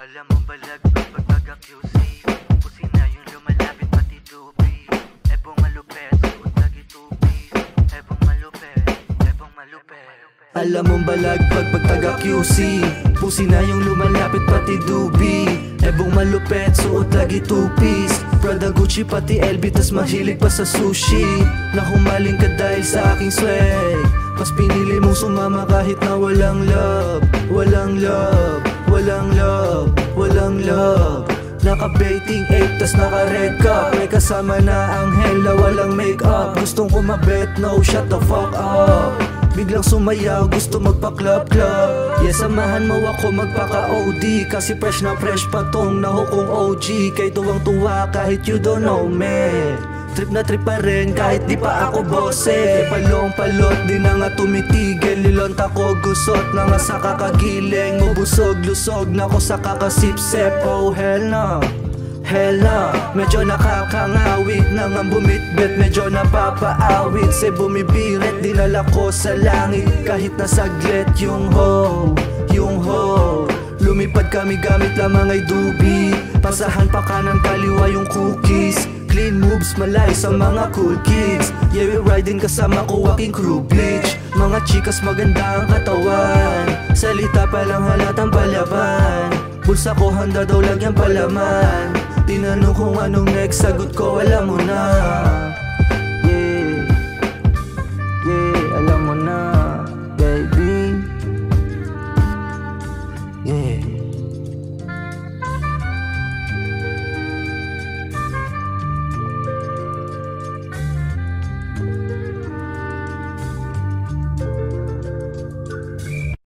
Alam mo balag pag taga-QC, pusi na yung lumalapit pati tubi. Ebong malupet, suot lagi tubi. Ebong malupet, ebong malupet. Alam mong balag pag taga-QC, pusi na yung lumalapit pati dubi. Ebong malupet, suot lagi two-piece. Prada, Gucci, pati LV, tas mahilig pa sa sushi. Na humaling ka dahil sa aking swag, mas pinili mong sumama kahit na walang love. Walang love, walang love, walang love. Naka-baiting 8 tas naka-red cup, may kasama na anghel na walang make-up. Gustong kumabet, no, shut the fuck up. Biglang sumayaw, gusto magpa-club-club. Yeah, samahan mo ako magpaka-OD, kasi fresh na fresh pa tong nahukong OG. Kay tuwang-tuwa kahit you don't know me. Trip na trip pa rin kahit di pa ako bose. Palong-palot di na nga tumitigil. Lilonta ko gusot na nga sa kakagiling. Mabusog-lusog na ko sa kakasip-sip. Oh hell no, hell no. Medyo nakakangawit na nga bumitbit, medyo napapaawit. Se bumibirit, dinala ko sa langit. Kahit na saglit yung ho, yung ho. Lumipad kami gamit lamang ay dubi. Pasahan pa kanan kaliwa yung cookies. Clean moves, malay sa mga cool kids. Yeah, we riding kasama ko aking crew bleach. Mga chikas maganda ang katawan, salita pa lang halatang palaban. Bulsa ko handa daw lagyan palaman. Tinanong kung anong next, sagot ko wala mo na.